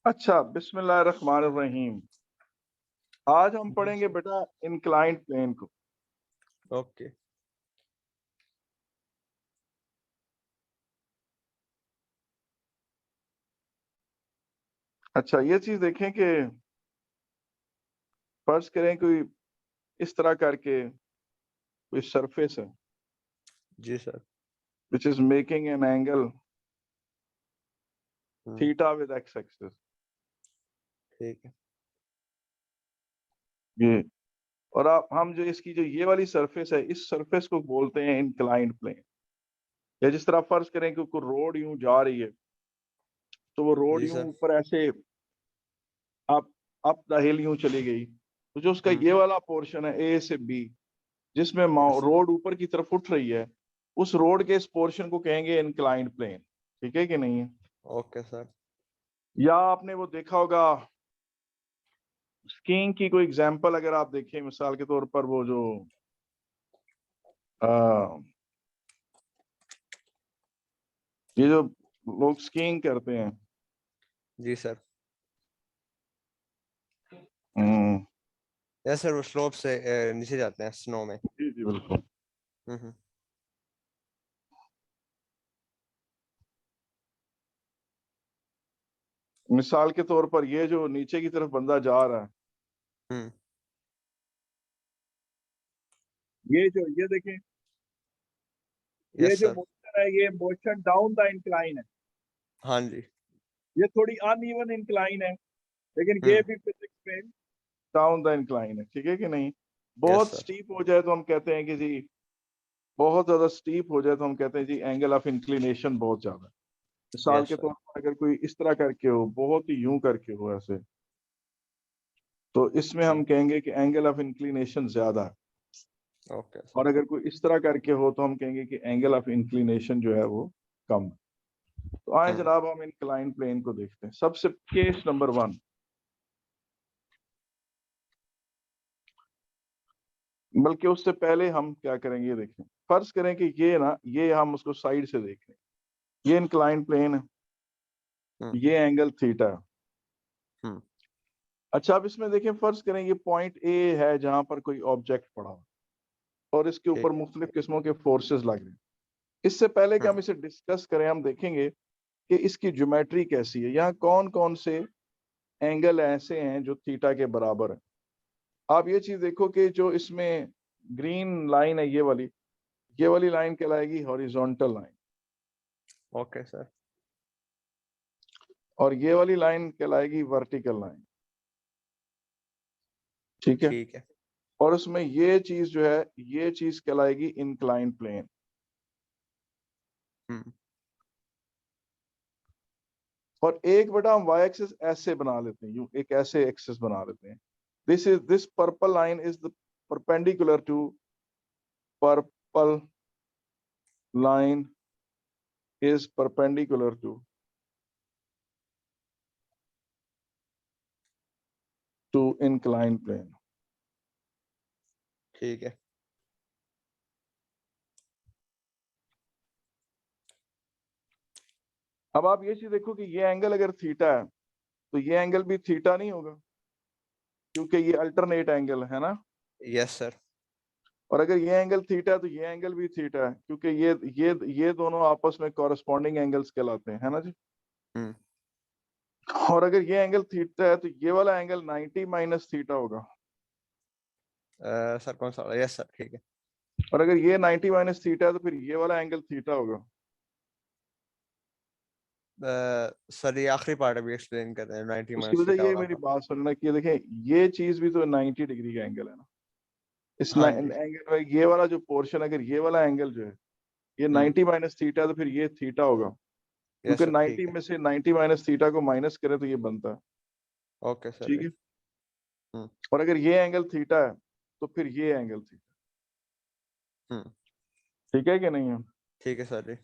अच्छा, बिस्मिल्लाहिर्रहमानिर्रहीम। आज हम जी पढ़ेंगे सर। बेटा इंक्लाइंड प्लेन को। ओके। अच्छा, ये चीज देखें कि फर्ज करें कोई इस तरह करके कोई सरफेस है जी sir. Which is making an angle hmm, theta with x axis. ठीक है। ये और आप हम जो इसकी जो ये वाली सरफेस है, इस सरफेस को बोलते हैं इंक्लाइंड प्लेन। या जिस तरह फर्ज करें कि कोई रोड यूं जा रही है, तो वो रोड जी यूं सर। ऊपर ऐसे अप अप द हिल यूं चली गई, तो जो उसका हम्म, ये वाला पोर्शन है ए से बी, जिसमें यस सर। रोड ऊपर की तरफ उठ रही है, उस रोड के इस पोर्शन को कहेंगे इंक्लाइंड प्लेन। ठीक है कि नहीं है? Okay sir. या आपने वो देखा होगा स्कीइंग की कोई एग्जांपल, अगर आप देखें मिसाल के तौर पर वो जो आ, ये जो लोग स्कीइंग करते हैं, जी सर। हम्म, यस सर, वो स्लोप से नीचे जाते हैं स्नो में। जी जी बिल्कुल। हम्म। मिसाल के तौर पर ये जो नीचे की तरफ बंदा जा रहा है, हम्म, ये जो ये देखें, ये यस जो सर। मोशन है, ये मोशन डाउन द इंक्लाइन है। हाँ जी। ये थोड़ी अनइवन इंक्लाइन है, लेकिन ये हम्म, भी फिजिक्स में डाउन द इंक्लाइन है। ठीक है कि नहीं? यस बहुत सर। स्टीप हो जाए तो हम कहते हैं कि जी, बहुत ज्यादा स्टीप हो जाए तो हम कहते हैं जी एंगल ऑफ इंक्लिनेशन बहुत ज्यादा है। मिसाल यस के सर। तौर पर अगर कोई इस तरह करके हो, बहुत ही यूं करके हो ऐसे, तो इसमें हम हम्म, कहेंगे कि एंगल ऑफ इंक्लिनेशन ज्यादा है। ओके और सर। अगर कोई इस तरह करके हो तो हम कहेंगे कि एंगल ऑफ इंक्लिनेशन जो है वो कम है। तो आए हम्म, जनाब, हम इंक्लाइन प्लेन को देखते हैं। सबसे केस नंबर 1, बल्कि उससे पहले हम क्या करेंगे, ये देखें। फर्ज करें कि ये ना, ये हम उसको साइड से देख रहे हैं, ये इंक्लाइन प्लेन है, हम्म, ये एंगल थीटा है। हम्म, अच्छा, अब इसमें देखें, फर्ज करें ये पॉइंट ए है जहां पर कोई ऑब्जेक्ट पड़ा हो और इसके ऊपर ठीक। मुख्तलिफ किस्मों के फोर्सेस लग रहे हैं। इससे पहले कि हम्म, हम इसे डिस्कस करें, हम देखेंगे कि इसकी ज्योमेट्री कैसी है, यहाँ कौन कौन से एंगल ऐसे हैं जो थीटा के बराबर है। आप ये चीज देखो कि जो इसमें ग्रीन लाइन है, ये वाली लाइन कहलाएगी हॉरिजॉन्टल लाइन, ओके सर। और ये वाली लाइन कहलाएगी वर्टिकल लाइन। ठीक है? ठीक है। और उसमें ये चीज जो है, ये चीज कहलाएगी इंक्लाइन प्लेन। हम्म, और एक बेटा हम वाई एक्सिस ऐसे बना लेते हैं, यूं एक ऐसे एक्सिस बना लेते हैं। This purple line is the perpendicular to, purple line is perpendicular to incline plane. ठीक है। अब आप ये चीज देखो कि ये एंगल अगर थीटा है, तो ये एंगल भी थीटा नहीं होगा, क्योंकि ये अल्टरनेट एंगल है ना। Yes sir. और अगर ये एंगल थीटा है, तो ये एंगल भी थीटा है, क्योंकि ये दोनों आपस में कॉरस्पॉन्डिंग एंगल्स कहलाते हैं, है ना जी। हम्म, और अगर ये एंगल थीटा है, तो ये वाला एंगल 90 माइनस थीटा होगा। सर कौन सा? यस सर, ठीक है। और अगर ये 90 माइनस थीटा है, तो फिर ये वाला एंगल थीटा होगा। सर ये आखिरी पार्ट अभी एक्सप्लेन कर रहे हैं, 90 उसकी माइनस वजह थीटा ये, वाला। मेरी बात सुनना, कि देखें ये चीज भी तो 90 डिग्री का एंगल है ना। इस हाँ जी। एंगल में ये वाला जो पोर्शन, अगर ये वाला एंगल जो है ये हम्म, 90 माइनस थीटा है, तो फिर ये थीटा होगा, यस क्योंकि सर, ठीक 90 है। में से 90 माइनस थीटा को माइनस करें तो ये बनता है। ओके सर ठीक जी। है? हम्म, और अगर ये एंगल थीटा है, तो फिर ये एंगल थीटा। हम्म, ठीक है कि नहीं है? ठीक है सर जी।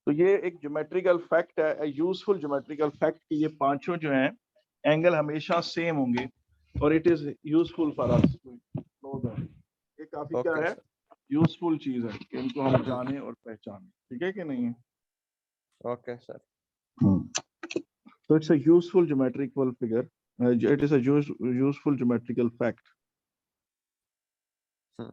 तो ये एक ज्योमेट्रिकल फैक्ट है, यूजफुल ज्योमेट्रिकल फैक्ट, कि ये पांचों जो हैं एंगल हमेशा सेम होंगे, और it is useful for us know that. ये काफी क्या ओके है, सर। यूजफुल चीज है कि इनको हम हम्म, जाने और पहचाने। ठीक है कि नहीं है? Okay sir. Hmm. So it's a useful geometrical figure. It is a useful geometrical fact. Hmm.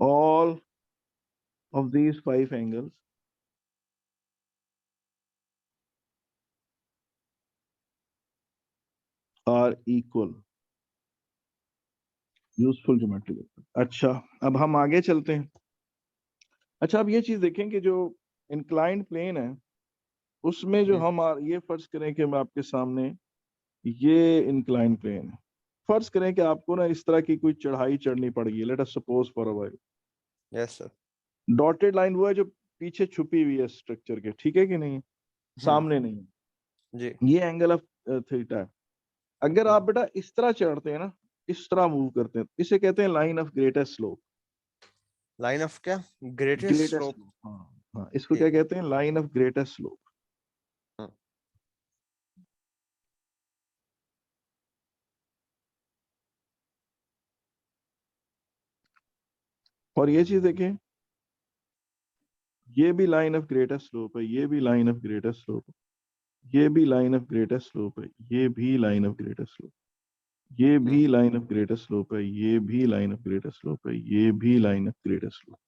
All of these 5 angles are equal. Useful geometrical. अच्छा, अब हम आगे चलते हैं। अच्छा, अब ये चीज देखें कि जो इंक्लाइंड प्लेन है उसमें जो जी हम ये फर्ज करें कि मैं आपके सामने ये इंक्लाइंड प्लेन है। फर्ज करें कि आपको ना इस तरह की कोई चढ़ाई चढ़नी पड़ेगी। Let us suppose for a while yes sir. Dotted line वो है जो पीछे छुपी हुई है स्ट्रक्चर के, ठीक है कि नहीं, सामने नहीं। जी ये एंगल ऑफ थीटा है। अगर आप बेटा इस तरह चढ़ते हैं ना, इस तरह मूव करते हैं, इसे कहते हैं line of greatest slope. Line of क्या? Greatest greatest slope. स्लोप, हाँ हाँ, इसको क्या ठीक है। कहते हैं? Line of greatest slope. हाँ, और ये चीज देखें, ये भी लाइन ऑफ ग्रेटेस्ट स्लोप है, ये भी लाइन ऑफ ग्रेटेस्ट स्लोप है, ये भी लाइन ऑफ ग्रेटेस्ट स्लोप है, ये भी लाइन ऑफ ग्रेटेस्ट स्लोप, ये भी लाइन ऑफ ग्रेटेस्ट स्लोप है, ये भी लाइन ऑफ ग्रेटेस्ट स्लोप है, ये भी लाइन ऑफ ग्रेटेस्ट स्लोप।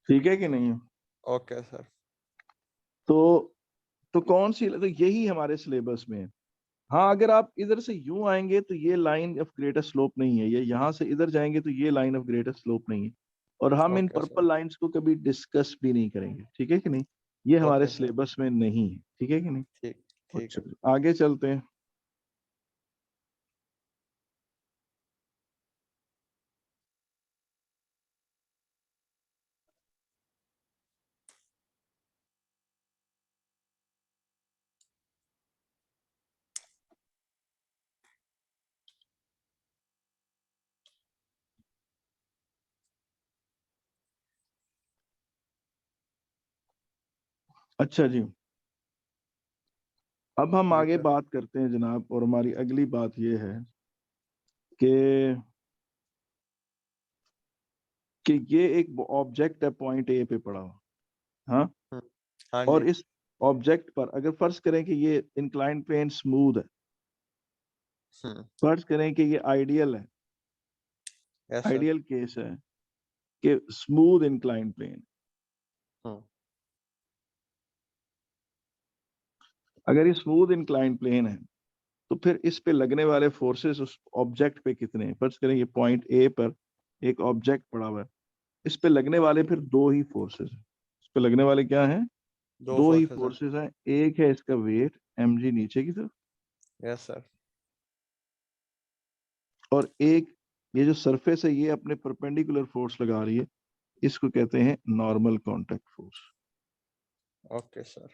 ठीक है कि नहीं? Okay sir. तो कौन सी, तो यही हमारे सिलेबस में है। हाँ, अगर आप इधर से यूं आएंगे तो ये लाइन ऑफ ग्रेटेस्ट स्लोप नहीं है, ये यहाँ से इधर जाएंगे तो ये लाइन ऑफ ग्रेटेस्ट स्लोप नहीं है। और हम in okay sir. Purple lines को कभी डिस्कस भी नहीं करेंगे, ठीक है कि नहीं? ये हमारे ओके सर। सिलेबस में नहीं है, ठीक है कि नहीं? ठीक। ठीक है। अच्छा, आगे चलते हैं। अच्छा जी, अब हम जी आगे सर। बात करते हैं जनाब, और हमारी अगली बात ये है कि ये एक ऑब्जेक्ट है पॉइंट ए पे पड़ा हुआ। हाँ, हम्म, हाँ जी। और इस ऑब्जेक्ट पर अगर फर्ज करें कि ये इंक्लाइन प्लेन स्मूथ है, फर्ज करें कि ये आइडियल है, यस सर। आइडियल केस है कि स्मूथ इंक्लाइन प्लेन, अगर ये स्मूथ इंक्लाइन प्लेन है तो फिर इस पे लगने वाले फोर्सेस उस ऑब्जेक्ट पे कितने हैं? फर्ज करें ये पॉइंट ए पर एक ऑब्जेक्ट पड़ा हुआ है, इस पे लगने वाले फिर दो ही फोर्सेस हैं। इस पे लगने वाले क्या हैं? दो दो ही फोर्सेस हैं। फोर्सेस हैं। एक है इसका वेट mg नीचे की तरफ, यस सर। और एक ये जो सरफेस है ये अपने परपेंडिकुलर फोर्स लगा रही है, इसको कहते हैं normal contact force. Okay sir.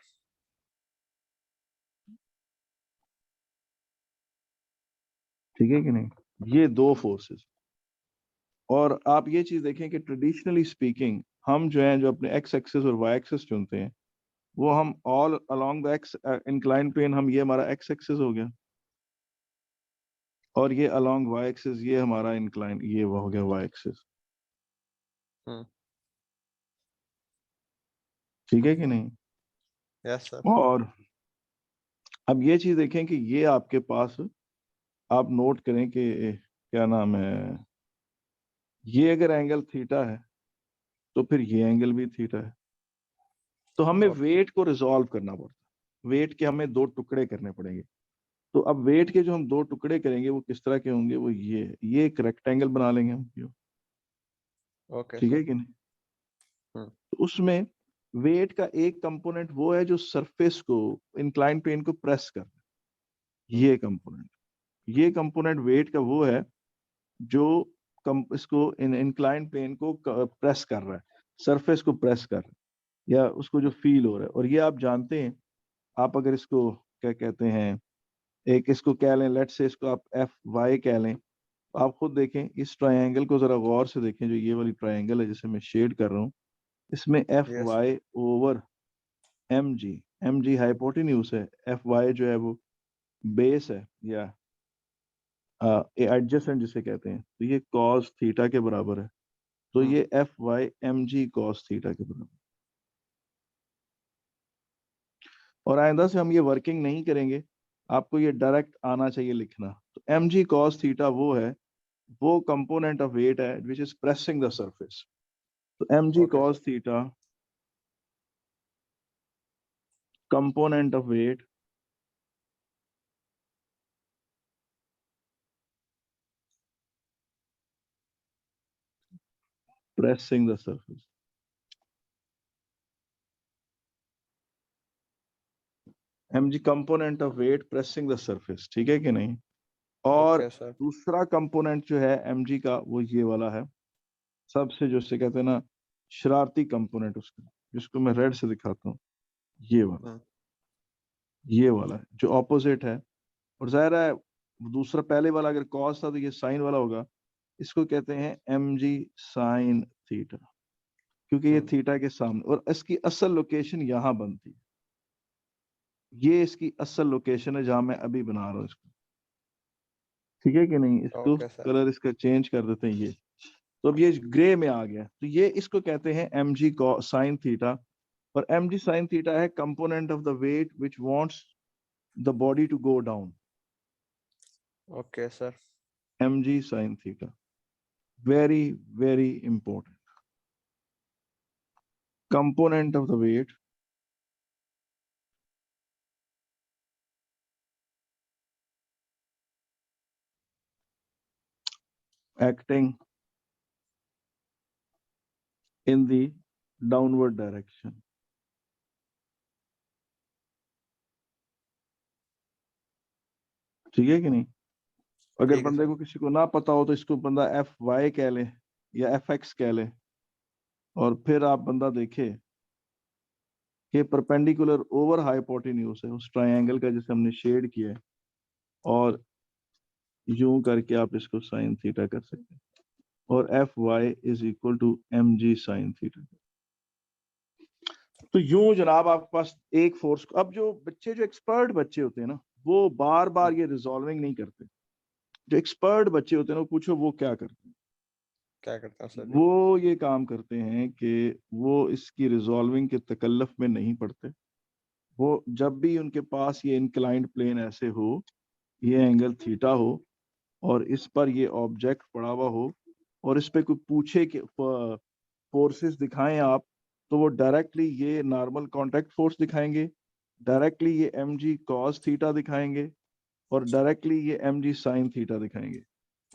ठीक है कि नहीं? ये दो फोर्सेस। और आप ये चीज देखें कि ट्रेडिशनली स्पीकिंग हम जो है, जो अपने एक्स एक्सिस और वाई एक्सिस चुनते हैं, वो हम all along the X incline plane, हम ये हमारा एक्स एक्सिस हो गया, और ये अलोंग वाई एक्सिस ये हमारा इंक्लाइन, ये वो हो गया वाई एक्सिस। ठीक है कि नहीं? Yes sir. और अब ये चीज देखें कि ये आपके पास, आप नोट करें कि क्या नाम है, ये अगर एंगल थीटा है तो फिर ये एंगल भी थीटा है। तो हमें ओके। वेट को रिजॉल्व करना पड़ता है, वेट के हमें दो टुकड़े करने पड़ेंगे। तो अब वेट के जो हम दो टुकड़े करेंगे वो किस तरह के होंगे? वो ये एक रेक्टेंगल बना लेंगे हम, ओके ठीक सर। है कि नहीं? तो उसमें वेट का एक कंपोनेंट वो है जो सरफेस को, इंक्लाइन प्लेन को प्रेस कर, ये कंपोनेंट, ये कंपोनेंट वेट का वो है जो इसको इंक्लाइन प्लेन को प्रेस कर रहा है, सरफेस को प्रेस कर रहा है, या उसको जो फील हो रहा है। और ये आप जानते हैं, आप अगर इसको क्या कहते हैं, एक इसको कह लें, लेट्स से इसको आप एफ वाई कह लें, तो आप खुद देखें इस ट्रायंगल को जरा गौर से देखें, जो ये वाली ट्रायंगल है जिसे मैं शेड कर रहा हूँ, इसमें F yes sir. Y over M G hypotenuse है, एफ वाई जो है वो बेस है, या एडजेसेंट जिसे कहते हैं, तो ये कॉस थीटा के बराबर है, तो ये एफ वाई एम जी कॉस थीटा के बराबर। और आइंदा से हम ये वर्किंग नहीं करेंगे, आपको ये डायरेक्ट आना चाहिए लिखना। तो एम जी कॉस थीटा वो है, वो कंपोनेंट ऑफ वेट है which is pressing the surface. तो m g Okay, cos sir. Theta component of weight pressing the surface। mg component of weight pressing the surface, ठीक है कि नहीं। और Okay, sir. दूसरा कंपोनेंट जो है mg का वो ये वाला है, सबसे जो से कहते हैं ना शरारती कंपोनेंट उसका, जिसको मैं रेड से दिखाता हूँ, ये वाला, ये वाला है जो ऑपोजिट है। और जाहिर है दूसरा पहले वाला अगर कॉस था तो ये साइन वाला होगा, इसको कहते हैं mg साइन थीटा, क्योंकि ये थीटा के सामने, और इसकी असल लोकेशन यहाँ बनती है, ये इसकी असल लोकेशन है जहां मैं अभी बना रहा हूँ इसको, ठीक है कि नहीं। इसको Okay, sir. कलर इसका चेंज कर देते हैं ये, तो अब ये ग्रे में आ गया, तो ये इसको कहते हैं एम जी साइन थीटा। और एम जी साइन थीटा है component of the weight which wants the body to go down. Okay, sir. M ji sine theta very very important component of the weight acting in the downward direction। ठीक है कि नहीं। अगर ठीक है बंदे sir. को किसी को ना पता हो तो इसको बंदा एफ वाई कह ले या एफ एक्स कह ले, और फिर आप बंदा देखे कि परपेंडिकुलर ओवर हाइपोटेन्यूज है उस ट्रायंगल का जिसे हमने शेड किया है, और यूं करके आप इसको साइन थीटा कर सकते हैं, और F Y is equal to M ji sine theta. तो यूं जनाब आपके पास एक फोर्स, अब जो बच्चे जो एक्सपर्ट बच्चे होते हैं ना, वो बार बार ये रिजॉल्विंग नहीं करते। जो एक्सपर्ट बच्चे होते हैं ना, वो पूछो वो क्या करते हैं, क्या करता हूँ सर जी? वो ये काम करते हैं कि वो इसकी रिजॉल्विंग के तकल्लफ में नहीं पड़ते। वो जब भी उनके पास ये इंक्लाइंड प्लेन ऐसे हो, ये एंगल थीटा हो, और इस पर ये ऑब्जेक्ट पड़ा हुआ हो, और इस पे कोई पूछे कि फोर्सेस दिखाएं आप, तो वो डायरेक्टली ये नॉर्मल कांटेक्ट फोर्स दिखाएंगे, डायरेक्टली ये एम जी कॉस थीटा दिखाएंगे, और डायरेक्टली ये एम जी साइन थीटा दिखाएंगे।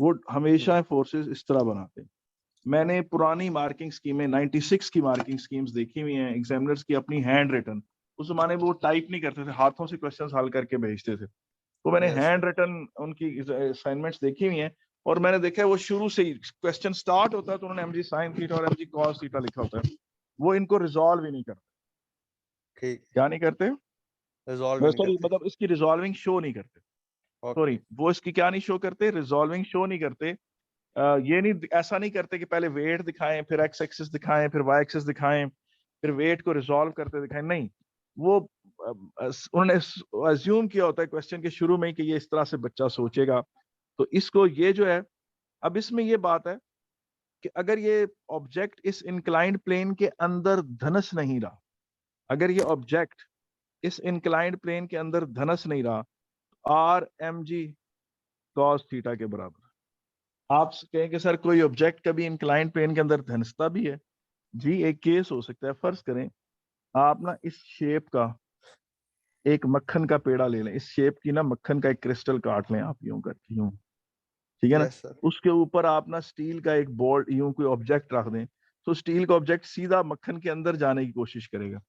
वो हमेशा फोर्सेस इस तरह बनाते हैं। मैंने पुरानी मार्किंग स्कीमें 96 की मार्किंग स्कीम्स देखी हुई हैं एग्जामिनर्स की, अपनी हैंड रिटन। उस जमाने में वो टाइप नहीं करते थे, हाथों से क्वेश्चंस हल करके भेजते थे। तो मैंने यस हैंड सर। रिटन उनकी असाइनमेंट्स देखी हुई हैं, और मैंने देखा है वो शुरू से ही क्वेश्चन स्टार्ट होता है तो उन्होंने एमजी साइन थीटा और एमजी कॉस थीटा लिखा होता है, वो इनको रिजॉल्व ही नहीं करते। ठीक। क्या नहीं करते, रिजॉल्व ही नहीं सॉरी करते। मतलब इसकी रिजॉल्विंग शो नहीं करते। ओके। सॉरी, वो इसकी क्या नहीं शो करते, रिजॉल्विंग शो नहीं करते। ये नहीं, ऐसा नहीं करते कि पहले वेट दिखाएं, फिर एक्स एक्सिस दिखाएं, फिर वाई एक्सिस दिखाएं, फिर वेट को रिजॉल्व करते दिखाएं, नहीं। वो उन्होंने अज्यूम किया होता है क्वेश्चन के शुरू में ही कि ये इस तरह से बच्चा सोचेगा, तो इसको ये जो है, अब इसमें ये बात है कि अगर ये ऑब्जेक्ट इस इंक्लाइंड प्लेन के अंदर धनस नहीं रहा, अगर ये ऑब्जेक्ट इस इंक्लाइंड प्लेन के अंदर धनस नहीं रहा, R M G cos theta के बराबर। आप कहें कि सर कोई ऑब्जेक्ट कभी इंक्लाइंड प्लेन के अंदर धंसता भी है। जी एक केस हो सकता है, फर्ज करें आप ना इस शेप का एक मक्खन का पेड़ा ले लें, इस शेप की ना मक्खन का एक क्रिस्टल काट लें आप यूं करके, यूं, ठीक है ना। Yes sir. उसके ऊपर आप ना स्टील का एक बोल्ट यूं कोई ऑब्जेक्ट रख दें, तो स्टील का ऑब्जेक्ट सीधा मक्खन के अंदर जाने की कोशिश करेगा।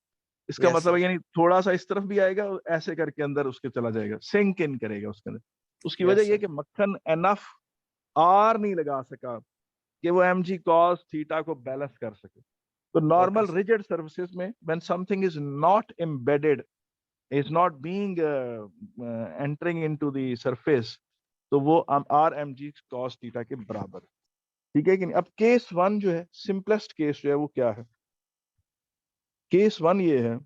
इसका यस मतलब है सर। यानी थोड़ा सा इस तरफ भी आएगा और ऐसे करके अंदर उसके चला जाएगा, सिंक इन करेगा उसके अंदर। उसकी यस वजह यह सर। कि मक्खन एनफ आर नहीं लगा सका कि वो एम जी कॉस थीटा को बैलेंस कर सके। तो okay normal sir. Rigid surfaces में when something is not embedded, is not being entering into the surface, तो वो R M G cos theta के बराबर है, ठीक है कि नहीं। अब केस वन जो है, सिंपलेस्ट केस जो है वो क्या है, केस वन ये है,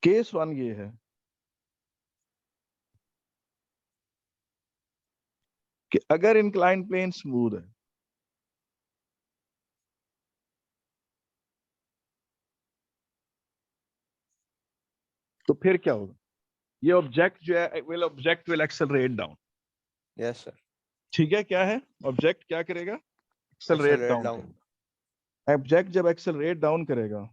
केस वन ये है कि अगर इंक्लाइन प्लेन स्मूथ है तो फिर क्या होगा? ये ऑब्जेक्ट जो है object will accelerate down. Yes sir. ठीक है, क्या है ऑब्जेक्ट क्या करेगा? Accelerate Accelerate down down. करेगा। ऑब्जेक्ट जब एक्सेलरेट डाउन करेगा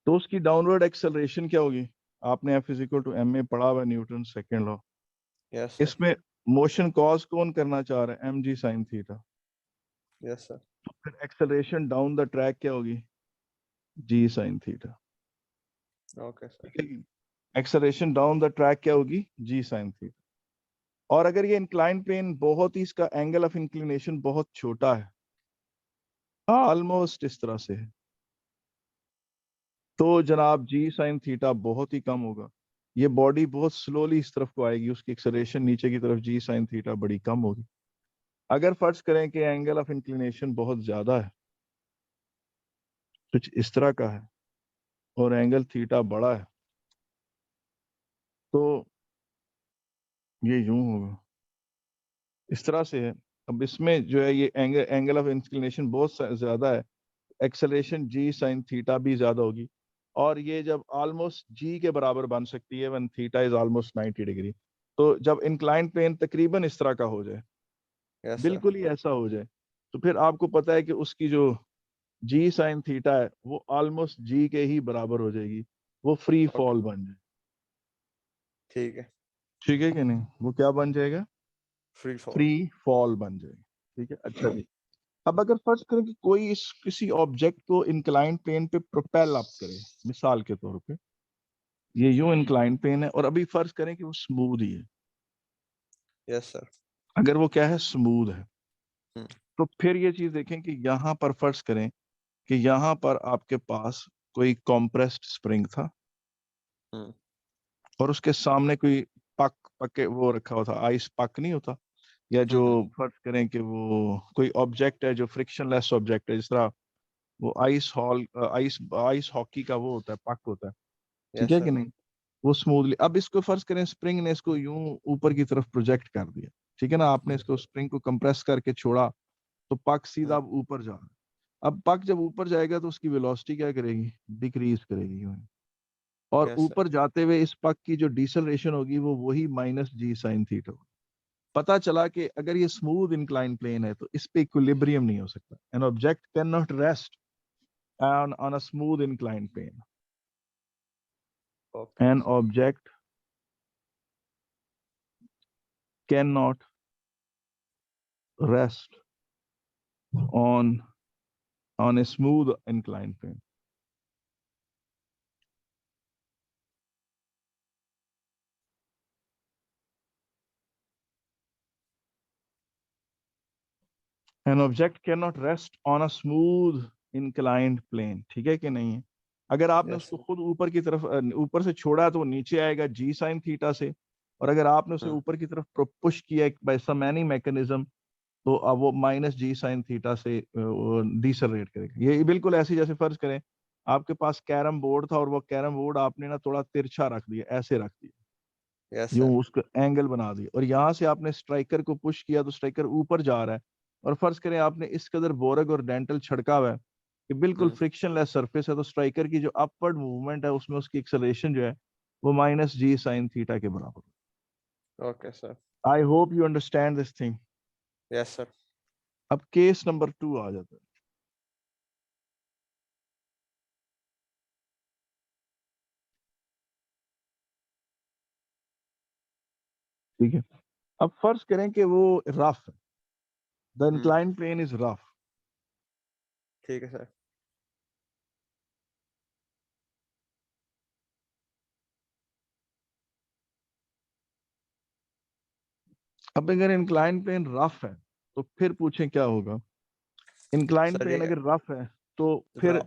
तो उसकी डाउनवर्ड एक्सेलरेशन क्या होगी? आपने F equal to M A पढ़ा हुआ, Newton second law. Yes sir. इसमें मोशन कॉज कौन करना चाह रहा है? mg sin theta. Yes sir. तो फिर एक्सेलरेशन डाउन द ट्रैक क्या होगी? g sin theta. Okay sir. ठीक है, एक्सेलरेशन डाउन द ट्रैक क्या होगी? g sin theta. और अगर ये इंक्लाइन प्लेन बहुत ही, इसका एंगल ऑफ इंक्लिनेशन बहुत छोटा है, ऑलमोस्ट इस तरह से है, तो जनाब जी साइन थीटा बहुत ही कम होगा। ये बॉडी बहुत स्लोली इस तरफ को आएगी, उसकी एक्सेलरेशन नीचे की तरफ जी साइन थीटा बड़ी कम होगी। अगर फर्ज करें कि एंगल ऑफ इंक्लिनेशन बहुत ज्यादा है, कुछ इस तरह का है, और एंगल थीटा बड़ा है, तो ये यूं होगा, इस तरह से है। अब इसमें जो है ये एंगल ऑफ इंक्लिनेशन बहुत ज्यादा है, एक्सेलरेशन जी साइन थीटा भी ज्यादा होगी, और ये जब ऑलमोस्ट जी के बराबर बन सकती है when theta is almost 90 degree. तो जब इंक्लाइन प्लेन तकरीबन इस तरह का हो जाए, Yes sir. बिल्कुल ही ऐसा हो जाए, तो फिर आपको पता है कि उसकी जो जी साइन थीटा है वो ऑलमोस्ट जी के ही बराबर हो जाएगी, वो फ्री Okay. फॉल बन जाए। ठीक है। ठीक है कि नहीं? वो क्या बन जाएगा? Free fall. फ्री फॉल बन जाएगी। ठीक है, अच्छा जी। अब अगर फर्ज करें कि कोई इस किसी ऑब्जेक्ट को इंक्लाइन प्लेन पे प्रोपेल अप करे, मिसाल के तौर पे ये यूं इंक्लाइन प्लेन है और अभी फर्ज करें कि वो स्मूथ ही है। Yes sir. अगर वो क्या है? स्मूथ है। हम्म। तो फिर ये चीज देखें कि यहाँ पर फर्ज करें कि यहाँ पर आपके पास कोई कॉम्प्रेस्ड स्प्रिंग था हम्म। और उसके सामने कोई पके वो रखा हुआ था, आइस पक नहीं होता, या जो हम्म। फर्ज करें कि वो कोई ऑब्जेक्ट है जो फ्रिक्शनलेस ऑब्जेक्ट है, जिस तरह वो आइस हॉकी का वो होता है, पक होता है। ठीक Yes है sir. कि नहीं? वो स्मूथली, अब इसको फर्ज करें स्प्रिंग ने इसको यूं ऊपर की तरफ प्रोजेक्ट कर दिया। ठीक है ना, आपने इसको स्प्रिंग को कंप्रेस करके छोड़ा, तो पक सीधा हम्म। अब ऊपर जा रहा है। अब पक जब ऊपर जाएगा तो उसकी वेलोसिटी क्या करेगी? डिक्रीज करेगी यूं ही। और Yes sir. ऊपर जाते हुए इस पक की जो डिसलेरेशन होगी वो वही माइनस जी साइन थीटा होगी। पता चला कि अगर ये स्मूथ इंक्लाइन प्लेन है तो इस पे इक्विलिब्रियम नहीं हो सकता। An object can not rest on a smooth incline plane. Okay. An object can not rest on a smooth inclined plane. An object cannot rest on a smooth inclined plane. ठीक है कि नहीं है? अगर आपने Yes उसको sir. खुद ऊपर की तरफ ऊपर से छोड़ा तो वो नीचे आएगा जी साइन थीटा से, और अगर आपने उसे हम्म। ऊपर की तरफ पुश किया बाय सम एनी मैकेनिज्म, तो अब वो माइनस जी साइन थीटा से डिसलरेट करेगा। ये बिल्कुल ऐसे जैसे फर्ज करें आपके पास कैरम बोर्ड था और वो कैरम बोर्ड आपने ना थोड़ा तिरछा रख दिया, ऐसे रख दिया, Yes यूं sir. उसका एंगल बना दिया, और यहां से आपने स्ट्राइकर को पुश किया तो स्ट्राइकर ऊपर जा रहा है। और फर्ज करें आपने इस कदर बोरग और डेंटल छिड़का हुआ है कि बिल्कुल हम्म। फ्रिक्शनलेस सरफेस है, तो स्ट्राइकर की जो अपवर्ड मूवमेंट है उसमें उसकी एक्सेलरेशन जो है वो माइनस जी साइन थीटा के बराबर। Okay sir. I hope you understand this thing. Yes sir. अब केस नंबर 2 आ जाता है। ठीक है, अब फर्ज करें कि वो रफ है, the hmm. Incline plane is rough. ठीक है सर। अब अगर इंक्लाइन प्लेन रफ है तो फिर पूछें क्या होगा? इंक्लाइन सर प्लेन ये अगर रफ है तो फिर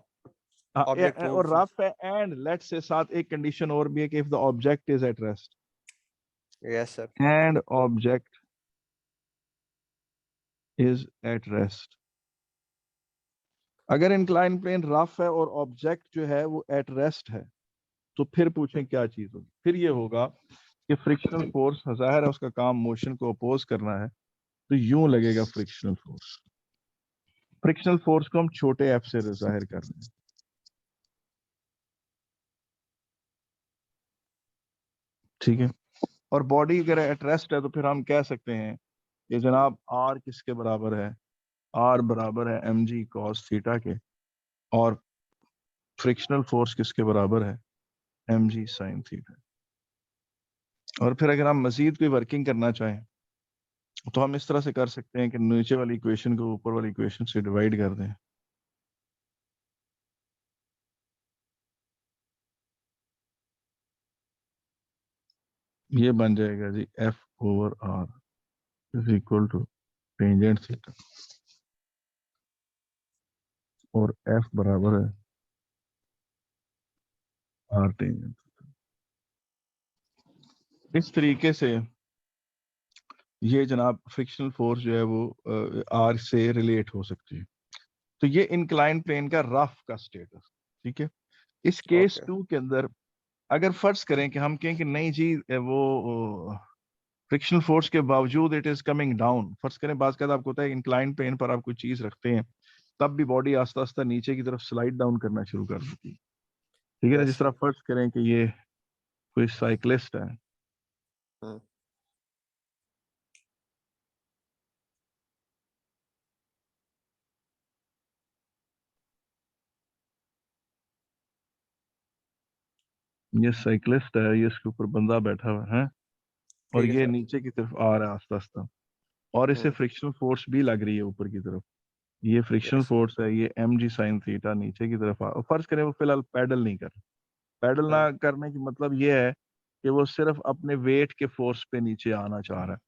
ऑब्जेक्ट और मूव। रफ है, एंड लेट्स से साथ एक कंडीशन और भी है कि if the object is at rest, yes sir. And object is at rest. अगर इंक्लाइन प्लेन रफ है और ऑब्जेक्ट जो है वो एट रेस्ट है, तो फिर पूछें क्या चीज होगी, फिर ये होगा कि फ्रिक्शनल फोर्स जाहिर है उसका काम मोशन को अपोज करना है, तो यूं लगेगा फ्रिक्शनल फोर्स। फ्रिक्शनल फोर्स को हम छोटे एफ से जाहिर कर रहे हैं। ठीक है, और बॉडी अगर एट रेस्ट है तो फिर हम कह सकते हैं कि जनाब आर किसके बराबर है, आर बराबर है एम जी कॉस थीटा के, और फ्रिक्शनल फोर्स किसके बराबर है, एम जी साइन थीटा। और फिर अगर हम मजीद कोई वर्किंग करना चाहें तो हम इस तरह से कर सकते हैं कि नीचे वाली इक्वेशन को ऊपर वाली इक्वेशन से डिवाइड कर दें। ये बन जाएगा जी F over R is equal to tangent theta, और एफ बराबर है आर टेंजेंट। इस तरीके से ये जनाब फ्रिक्शनल फोर्स जो है वो आर से रिलेट हो सकती है। तो ये इंक्लाइन प्लेन का रफ का स्टेटस। ठीक है, इस केस ओके 2 के अंदर अगर फर्ज करें कि हम कहें कि नहीं जी वो फ्रिक्शनल फोर्स के बावजूद इट इज कमिंग डाउन, फर्ज करें बात का आपको होता है इंक्लाइन प्लेन पर आप कोई चीज रखते हैं तब भी बॉडी आस्ता आस्ता नीचे की तरफ स्लाइड डाउन करना शुरू कर देती है। ठीक है ना, यस जिस तरह सर। फर्ज करें कि ये कोई साइकिलिस्ट है, हम्म ये साइकिलिस्ट है, ये इसके ऊपर बंदा बैठा हुआ है और ठीक है ये सर। नीचे की तरफ आ रहा है आस्ता आस्ता, और इसे हम्म फ्रिक्शनल फोर्स भी लग रही है ऊपर की तरफ। ये फ्रिक्शनल यस। फोर्स है, ये एम जी साइन थीटा नीचे की तरफ और फर्ज करें वो फिलहाल पैडल नहीं कर रहा। पैडल हाँ ना करने की मतलब ये है कि वो सिर्फ अपने वेट के फोर्स पे नीचे आना चाह रहा है।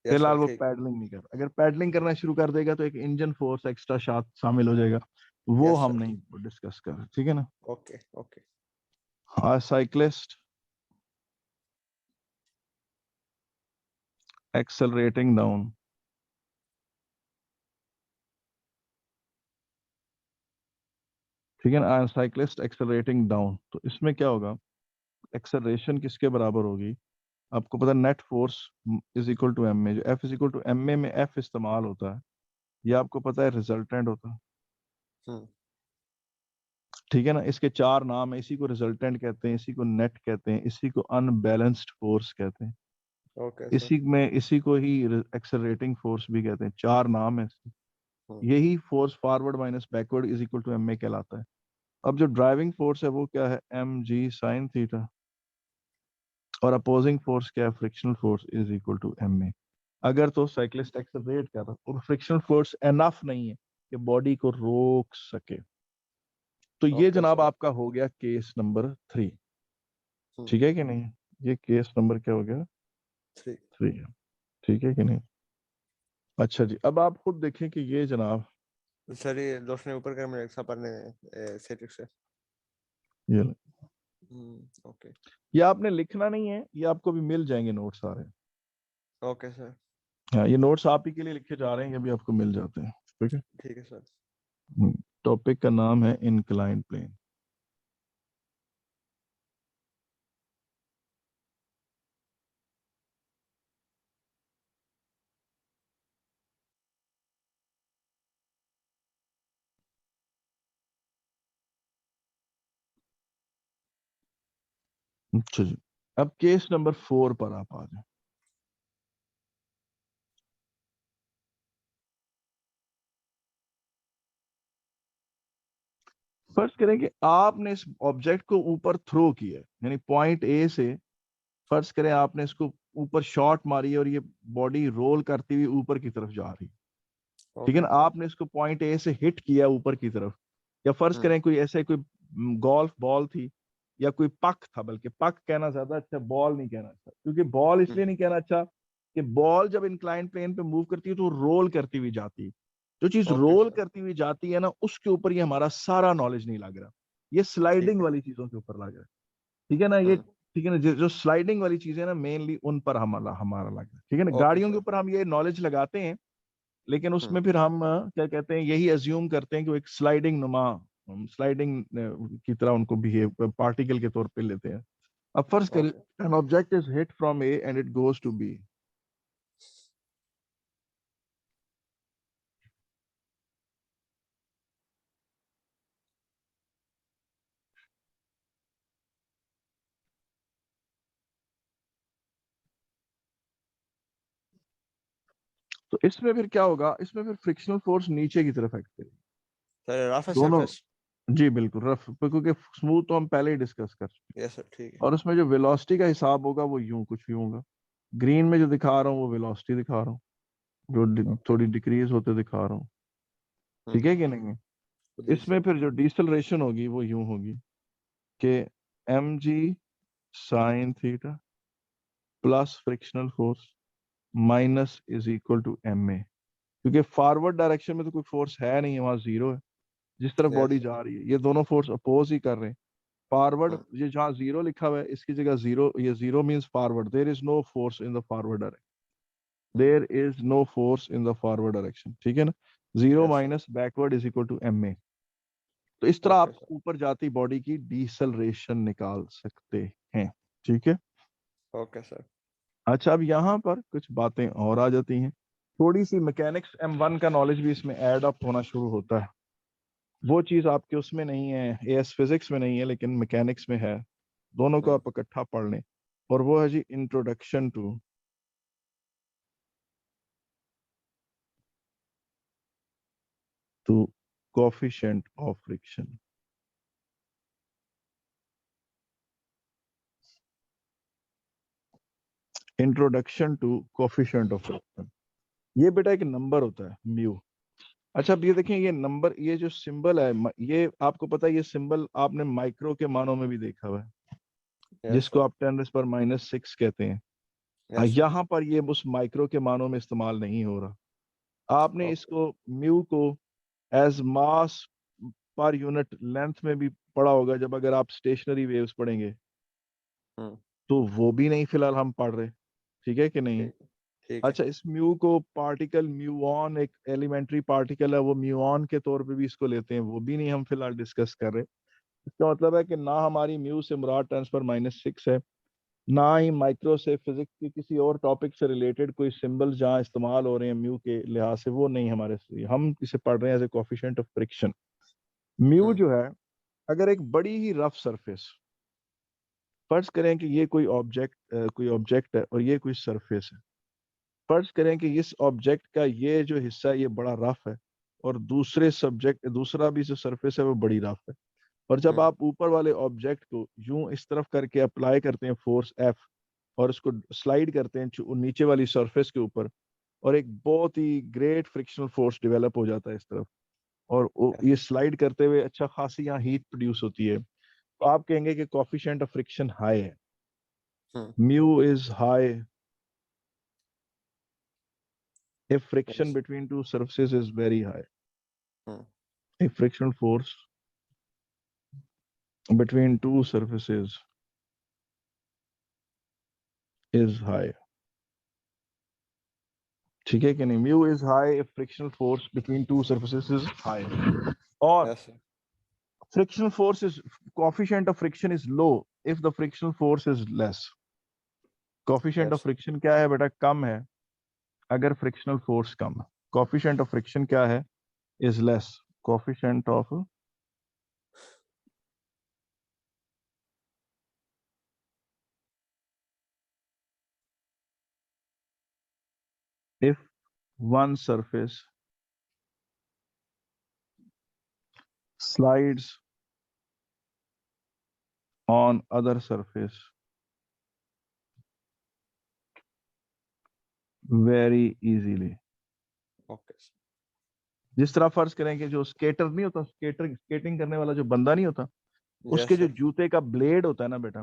यस फिलहाल सर वो ठीक। पैडलिंग नहीं कर रहा। अगर पैडलिंग करना शुरू कर देगा तो एक इंजन फोर्स एक्स्ट्रा साथ शामिल हो जाएगा, वो यस हम सर। नहीं डिस्कस कर रहे। ठीक है ना। Okay okay. हाँ, साइक्लिस्ट एक्सेलरेटिंग डाउन। ठीक है ना, साइक्लिस्ट एक्सेलरेटिंग डाउन, तो इसमें क्या होगा, एक्सेलरेशन किसके बराबर होगी, आपको पता net force is equal to M a, जो F is equal to M a में एफ इस्तेमाल होता है, ये आपको पता है रिजल्टेंट होता है। हम्म ठीक है ना, इसके चार नाम है, इसी को रिजल्टेंट कहते हैं, इसी को नेट कहते हैं, इसी को अनबैलेंस्ड फोर्स कहते हैं, ओके सर। इसी को ही एक्सेलरेटिंग फोर्स भी कहते हैं। चार नाम है इसके। हम्म यही force forward minus backward is equal to M A कहलाता है। अब जो ड्राइविंग फोर्स है वो क्या है, एम जी साइन थीटा, और अपोजिंग फोर्स क्या है, frictional force is equal to M A. अगर तो साइक्लिस्ट एक्सेलरेट कर रहा है और फ्रिक्शनल फोर्स एनफ नहीं है कि बॉडी को रोक सके, तो ये ओके जनाब सर। आपका हो गया केस नंबर 3। हम्म ठीक है कि नहीं, ये केस नंबर क्या हो गया, 3। 3 है। ठीक है कि नहीं। अच्छा जी, अब आप खुद देखें कि ये जनाब, सर ये दोस्त ने ऊपर कर मेरे सपर ने सेटिक से। ये ओके ये आपने लिखना नहीं है, ये आपको भी मिल जाएंगे नोट्स सारे। Okay sir. हाँ, ये नोट्स आप ही के लिए लिखे जा रहे हैं, ये भी आपको मिल जाते हैं। ठीक है। ठीक है सर। टॉपिक का नाम है इंक्लाइन प्लेन। अच्छा जी, अब केस नंबर 4 पर आप आ जाए। फर्ज करें कि आपने इस ऑब्जेक्ट को ऊपर थ्रो किया है, यानी पॉइंट ए से फर्ज करें आपने इसको ऊपर शॉट मारी है और ये बॉडी रोल करती हुई ऊपर की तरफ जा रही है। ठीक है ओके। ना, आपने इसको पॉइंट ए से हिट किया ऊपर की तरफ, या फर्ज हम्म करें कोई ऐसे कोई गोल्फ बॉल थी या कोई पक था, बल्कि पक कहना ज्यादा अच्छा, बॉल नहीं कहना अच्छा, क्योंकि बॉल हम्म इसलिए नहीं कहना अच्छा कि बॉल जब इंक्लाइन प्लेन पे मूव करती है तो रोल करती हुई जाती है। जो चीज ओके रोल सर। करती हुई जाती है ना, उसके ऊपर ये हमारा सारा नॉलेज नहीं लग रहा, ये ठीक स्लाइडिंग है। वाली चीजों के ऊपर लग रहा है। ठीक है ना, ये हम्म ठीक है ना, जो स्लाइडिंग वाली चीजें ना मेनली उन पर हमारा हमारा लग रहा है। ठीक है ना, ओके गाड़ियों के सर। ऊपर हम ये नॉलेज लगाते हैं, लेकिन हम्म उसमें फिर हम क्या कहते हैं, यही अज्यूम करते हैं कि वो एक स्लाइडिंग नुमा स्लाइडिंग की तरह उनको बिहेव पार्टिकल के तौर पे लेते हैं। अब फर्ज करें an object is hit from A and it goes to B. तो इसमें फिर क्या होगा, इसमें फिर फ्रिक्शनल फोर्स नीचे की तरफ एक्ट करेगी। सर रफ दोनों, सरफेस। जी बिल्कुल रफ, क्योंकि स्मूथ तो हम पहले ही डिस्कस कर चुके हैं। यस सर, ठीक है। और उसमें जो वेलोसिटी का हिसाब होगा वो यूं कुछ यूं होगा। ग्रीन में जो दिखा रहा हूँ वो वेलोसिटी दिखा रहा हूँ, जो थोड़ी डिक्रीज होते दिखा रहा हूँ। ठीक है कि नहीं? जी इसमें सर। फिर जो डिसलेरेशन होगी वो यूं होगी कि mg sine theta plus frictional force minus is equal to ma, क्योंकि फॉरवर्ड डायरेक्शन में तो कोई फोर्स है नहीं, वहां जीरो है। जिस तरफ बॉडी यस। जा रही है ये दोनों फोर्स अपोज ही कर रहे हैं। फॉरवर्ड, ये जहाँ जीरो लिखा हुआ है इसकी जगह जीरो, ये zero means forward, there is no force in the forward direction, there is no force in the forward direction. ठीक है ना? Zero yes sir. Minus backward is equal to ma। तो इस तरह ओके आप सर। ऊपर जाती बॉडी की डीसलरेशन निकाल सकते हैं। ठीक है। Okay sir. अच्छा, अब यहाँ पर कुछ बातें और आ जाती हैं, थोड़ी सी मैकेनिक्स M1 का नॉलेज भी इसमें ऐड अप होना शुरू होता है। वो चीज आपके उसमें नहीं है, एएस फिजिक्स में नहीं है, लेकिन मैकेनिक्स में है। दोनों को आप इकट्ठा पढ़ लें। और वो है जी introduction to coefficient of friction. Introduction to coefficient of friction, ये बेटा एक नंबर होता है म्यू। अच्छा, अब ये देखें, ये नंबर, ये जो सिंबल है, ये आपको पता है, ये सिंबल आपने माइक्रो के मानों में भी देखा हुआ है, यस जिसको सर। आप 10⁻⁻⁶ कहते हैं। Yes sir. यहाँ पर ये उस माइक्रो के मानों में इस्तेमाल नहीं हो रहा। आपने ओके। इसको म्यू को एज मास पर यूनिट लेंथ में भी पढ़ा होगा, जब अगर आप स्टेशनरी वेव्स पढ़ेंगे, तो वो भी नहीं फिलहाल हम पढ़ रहे। ठीक है कि नहीं? ठीक है। ठीक है। अच्छा, इस म्यू को पार्टिकल म्यूऑन, एक एलिमेंट्री पार्टिकल है, वो म्यूऑन के तौर पे भी इसको लेते हैं, वो भी नहीं हम फिलहाल डिस्कस कर रहे। इसका मतलब है कि ना हमारी म्यू से मुराद 10⁻⁶ है, ना ही माइक्रो से फिजिक्स की किसी और टॉपिक से रिलेटेड कोई सिंबल जहाँ इस्तेमाल हो रहे हैं म्यू के लिहाज से, वो नहीं हमारे से। हम इसे पढ़ रहे हैं as a coefficient of friction. Mu जो है, अगर एक बड़ी ही रफ सरफेस, फर्ज करें कि ये कोई ऑब्जेक्ट है और ये कोई सरफेस है। फर्ज करें कि इस ऑब्जेक्ट का ये जो हिस्सा है ये बड़ा रफ है, और दूसरा भी जो सरफेस है वो बड़ी रफ है। और जब आप ऊपर वाले ऑब्जेक्ट को यूं इस तरफ करके अप्लाई करते हैं फोर्स F, और उसको स्लाइड करते हैं नीचे वाली सरफेस के ऊपर, और एक बहुत ही ग्रेट फ्रिक्शनल फोर्स डेवलप हो जाता है इस तरफ, और यस। ये स्लाइड करते हुए अच्छा खासी यहाँ हीट प्रोड्यूस होती है, तो आप कहेंगे कि कोफिशिएंट ऑफ फ्रिक्शन हाई है। Mu is high if friction yes. between two surfaces is very high, if frictional force between two surfaces is high। ठीक है कि नहीं? Mu is high if frictional force between two surfaces is high, और yes sir. frictional force is, coefficient of friction is low if the frictional force is less। coefficient of yes. friction क्या है बेटा? कम है अगर frictional force कम है। coefficient of friction क्या है? is less। coefficient of, if one surface slides on other surface very easily। Okay. जिस तरह फर्ज करें कि जो स्केटर नहीं होता, स्केटिंग करने वाला जो बंदा नहीं होता, उसके यस जो सर। जूते का ब्लेड होता है ना बेटा,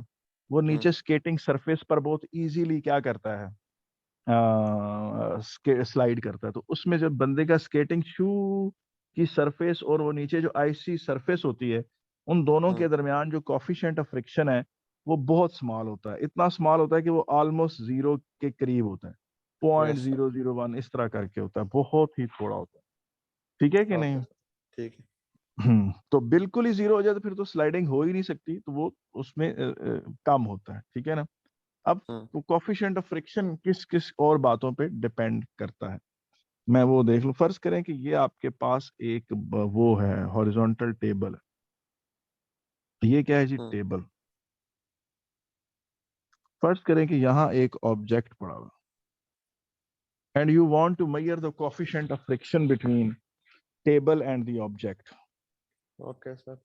वो नीचे स्केटिंग सरफेस पर बहुत इजीली क्या करता है, स्लाइड करता है। तो उसमें जब बंदे का स्केटिंग शू की सरफेस और वो नीचे जो आइसी सरफेस होती है, उन दोनों के दरमियान जो कॉफिशिएंट ऑफ फ्रिक्शन है वो बहुत स्मॉल होता है। इतना स्मॉल होता है कि वो ऑलमोस्ट जीरो के करीब होता है, point yes sir. Zero zero one इस तरह करके होता है, बहुत ही थोड़ा होता है। ठीक है कि ओके नहीं? सर। ठीक है। तो बिल्कुल ही जीरो हो जाए तो फिर तो स्लाइडिंग हो ही नहीं सकती, तो वो उसमें कम होता है, ठीक है ना। अब कोफिशिएंट ऑफ फ्रिक्शन किस किस और बातों पे डिपेंड करता है, मैं वो देख लूं। फर्ज करें कि ये आपके पास एक वो है हॉरिजॉन्टल टेबल है, ये क्या है जी, टेबल। फर्ज करें कि यहाँ एक ऑब्जेक्ट पड़ा हुआ, and you want to measure the coefficient of friction between table and the object. Okay sir.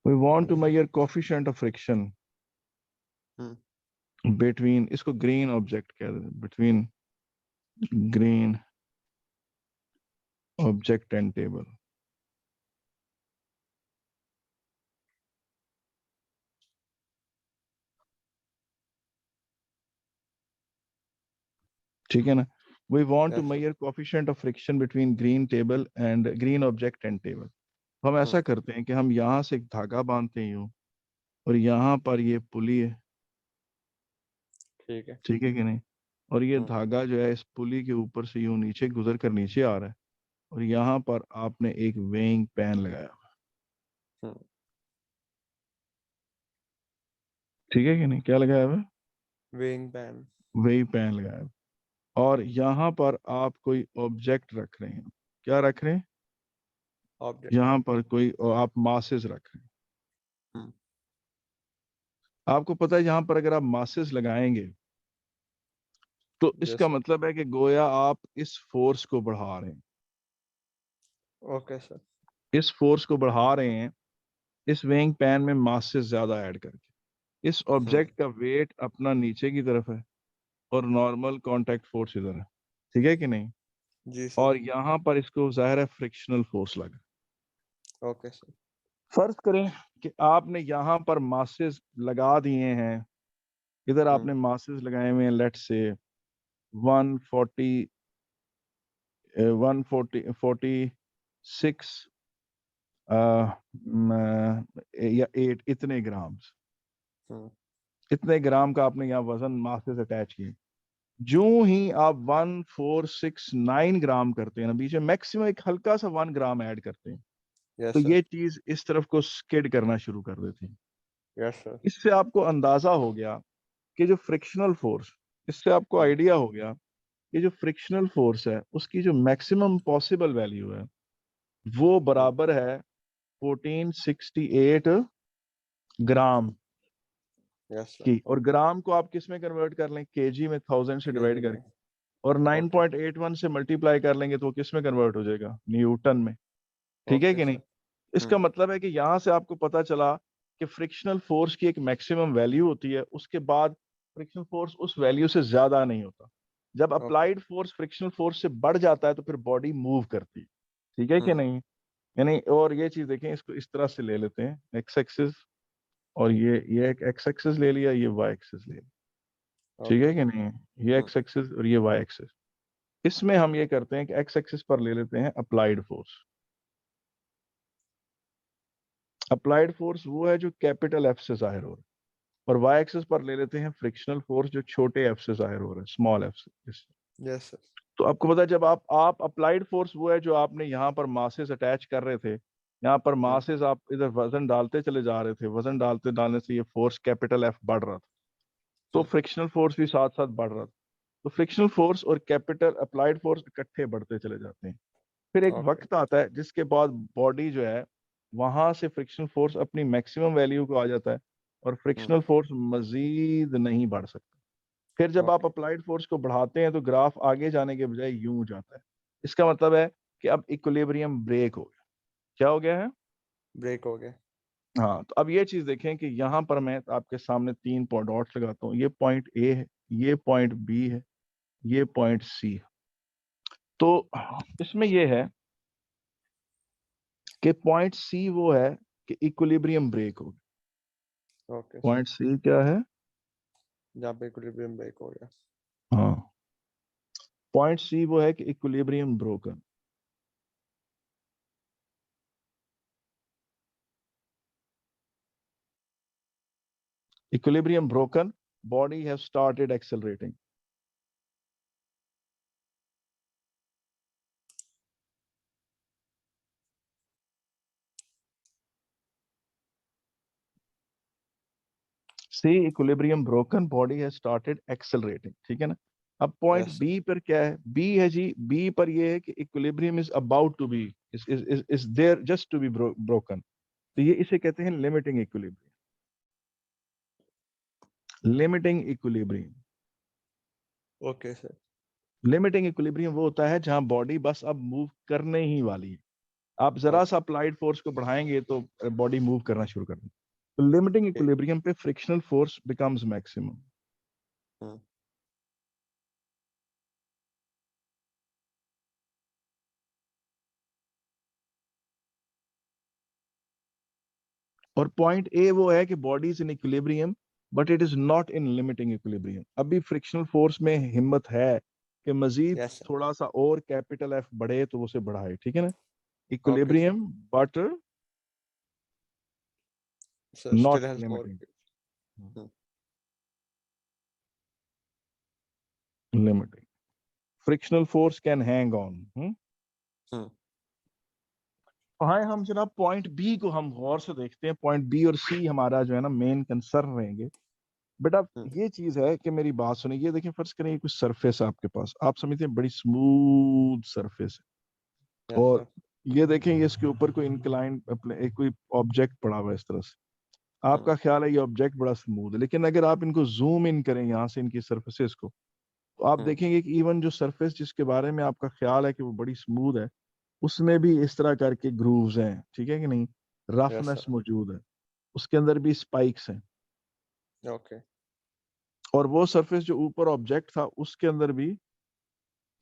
We want to measure coefficient of friction between, इसको ग्रीन ऑब्जेक्ट कह देते हैं, between green object and table. ठीक है ना। We want to Yes, sir. measure coefficient of friction between green table and green object and table। हम ऐसा करते हैं कि हम यहाँ से एक धागा बांधते हैं यूं, और यहाँ पर ये पुली है, ठीक है। ठीक है कि नहीं, और ये धागा जो है इस पुली के ऊपर से यूं नीचे गुजर कर नीचे आ रहा है, और यहाँ पर आपने एक वेइंग पैन लगाया हुआ, ठीक है कि नहीं, क्या लगाया हुआ है, वेइंग पैन। वेइंग पैन लगाया हुआ, और यहाँ पर आप कोई ऑब्जेक्ट रख रहे हैं, क्या रख रहे हैं, ऑब्जेक्ट। यहाँ पर कोई आप मासेस रख रहे हैं। आपको पता है यहाँ पर अगर आप मासेस लगाएंगे तो इसका मतलब है कि गोया आप इस फोर्स को बढ़ा रहे हैं, ओके सर। इस फोर्स को बढ़ा रहे हैं इस वेइंग पैन में मासेस ज्यादा ऐड करके। इस ऑब्जेक्ट का वेट अपना नीचे की तरफ है और नॉर्मल कांटेक्ट फोर्स इधर है, ठीक है कि नहीं, जी सर। और यहाँ पर इसको जाहिर है फ्रिक्शनल फोर्स लगा। Okay sir. फर्ज करें कि आपने यहाँ पर मासेस लगा दिए हैं, इधर आपने मासेस लगाए हुए हैं, लेट्स से 140 146 या 8 इतने ग्राम, इतने ग्राम का आपने यहाँ वजन मासेस अटैच किए। जो ही आप 1469 ग्राम करते हैं ना, बीच में मैक्सिमम एक हल्का सा 1 ग्राम ऐड करते हैं, यस तो सर। ये चीज इस तरफ को स्किड करना शुरू कर देती है। Yes sir. इससे आपको अंदाजा हो गया कि जो फ्रिक्शनल फोर्स, इससे आपको आइडिया हो गया कि जो फ्रिक्शनल फोर्स है उसकी जो मैक्सिमम पॉसिबल वैल्यू है वो बराबर है 1468 ग्राम यस सर। की। और ग्राम को आप किस में कन्वर्ट कर लें, केजी में, 1000 से केजी डिवाइड में। करके, और 9.81 से मल्टीप्लाई कर लेंगे तो वो किस में कन्वर्ट हो जाएगा, न्यूटन में, ठीक है ओके कि नहीं। सर। इसका मतलब है कि यहां से आपको पता चला कि फ्रिक्शनल फोर्स की एक मैक्सिमम वैल्यू होती है, उसके बाद फ्रिक्शनल फोर्स उस वैल्यू से ज्यादा नहीं होता। जब अप्लाइड फोर्स फ्रिक्शनल फोर्स से बढ़ जाता है तो फिर बॉडी मूव करती है, ठीक है कि नहीं। यानी और ये चीज देखें, इसको इस तरह से ले लेते हैं, एक्स एक्सिस, और ये एक एक्स एक्सिस ले लिया, ये वाई एक्सिस ले लिया, ठीक है कि नहीं, ये एक्स एक्सिस और ये वाई एक्सिस। इसमें हम ये करते हैं कि एक्स एक्सिस पर ले लेते हैं अप्लाइड फोर्स। अप्लाइड फोर्स वो है जो कैपिटल एफ से जाहिर हो रहा है, और वाई एक्सिस पर ले लेते हैं फ्रिक्शनल फोर्स जो छोटे एफ से जाहिर हो रहा है, स्मॉल एफ से। Yes sir. तो आपको पता है जब आप अप्लाइड फोर्स वो है जो आपने यहाँ पर मासेस अटैच कर रहे थे, यहाँ पर मासेस आप इधर वजन डालते चले जा रहे थे, वजन डालते डालने से ये फोर्स कैपिटल एफ बढ़ रहा था, तो फ्रिक्शनल फोर्स भी साथ साथ बढ़ रहा था। तो फ्रिक्शनल फोर्स और कैपिटल अप्लाइड फोर्स इकट्ठे बढ़ते चले जाते हैं। फिर एक वक्त आता है जिसके बाद बॉडी जो है वहां से फ्रिक्शनल फोर्स अपनी मैक्सिमम वैल्यू को आ जाता है और फ्रिक्शनल फोर्स मजीद नहीं बढ़ सकता। फिर जब आप अप्लाइड फोर्स को बढ़ाते हैं तो ग्राफ आगे जाने के बजाय यूं जाता है। इसका मतलब है कि अब इक्विलिब्रियम ब्रेक हो गया। क्या हो गया है, ब्रेक हो गया। हाँ। तो अब ये चीज देखें कि यहाँ पर मैं आपके सामने 3 डॉट्स लगाता हूँ, ये पॉइंट ए है, ये पॉइंट बी है, ये पॉइंट सी है। तो इसमें ये है कि पॉइंट सी वो है कि इक्विलिब्रियम ब्रेक हो गया। Okay sir. पॉइंट सी क्या है, जहाँ पे इक्विलिब्रियम ब्रेक हो गया। हाँ, पॉइंट सी वो है कि equilibrium broken. Equilibrium broken, body has started accelerating. See, equilibrium broken, body has started accelerating. ठीक है ना? अब पॉइंट Yes, बी पर क्या है? बी है जी, बी पर ये है कि equilibrium is about to be, is there just to be broken. तो ये इसे कहते हैं limiting equilibrium. Limiting equilibrium. okay sir. Limiting equilibrium वो होता है जहां बॉडी बस अब मूव करने ही वाली है. आप जरा सा अप्लाइड फोर्स को बढ़ाएंगे तो बॉडी मूव करना शुरू कर देगी. तो लिमिटिंग Okay. इक्विलिब्रियम पे frictional force becomes maximum. Hmm. और पॉइंट ए वो है कि body is in equilibrium but it is not in limiting equilibrium. अभी फ्रिक्शनल फोर्स में हिम्मत है कि मजीद Yes sir. थोड़ा सा और कैपिटल एफ बढ़े तो उसे बढ़ाए. ठीक है ना? Okay sir. Equilibrium but So not still has more. Limiting. Hmm. Limiting. Frictional force can hang on. Hmm. हाँ, हम जनाब पॉइंट बी को हम गौर से देखते हैं. पॉइंट बी और सी हमारा जो है ना मेन कंसर्न रहेंगे. बेटा Hmm. ये चीज है कि मेरी बात सुनिए. ये देखिए, फर्ज करें कुछ सरफेस है आपके पास, आप समझते हैं बड़ी स्मूथ सरफेस है, Yes और sir. ये देखें ये इसके ऊपर कोई इंक्लाइन एक कोई ऑब्जेक्ट पड़ा हुआ है इस तरह से. Hmm. आपका ख्याल है ये ऑब्जेक्ट बड़ा स्मूथ है, लेकिन अगर आप इनको जूम इन करें यहाँ से इनकी सरफेसेस को, तो आप Hmm. देखेंगे कि इवन जो सरफेस जिसके बारे में आपका ख्याल है कि वो बड़ी स्मूथ है, उसमें भी इस तरह करके ग्रूव्स हैं. ठीक है कि नहीं? Yes roughness sir. मौजूद है, उसके अंदर भी स्पाइक्स हैं. Okay. और वो सरफेस जो ऊपर ऑब्जेक्ट था उसके अंदर भी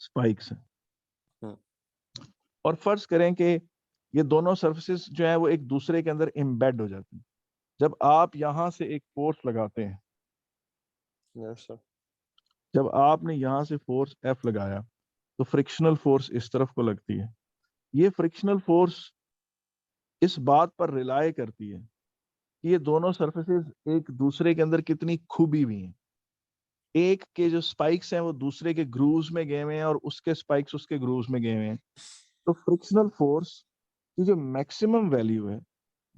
स्पाइक्स हैं. Hmm. और फर्ज करें कि ये दोनों सरफेसेस जो है वो एक दूसरे के अंदर एम्बेड हो जाती हैं. जब आप यहां से एक फोर्स लगाते हैं, Yes sir. जब आपने यहां से फोर्स एफ लगाया, तो फ्रिक्शनल फोर्स इस तरफ को लगती है. ये फ्रिक्शनल फोर्स इस बात पर रिलाय करती है कि ये दोनों सरफेसेस एक दूसरे के अंदर कितनी खूबी हुई हैं. एक के जो स्पाइक्स हैं वो दूसरे के ग्रूव्स में गए हुए हैं, और उसके स्पाइक्स उसके ग्रूव्स में गए हुए हैं. तो फ्रिक्शनल फोर्स की जो मैक्सिमम वैल्यू है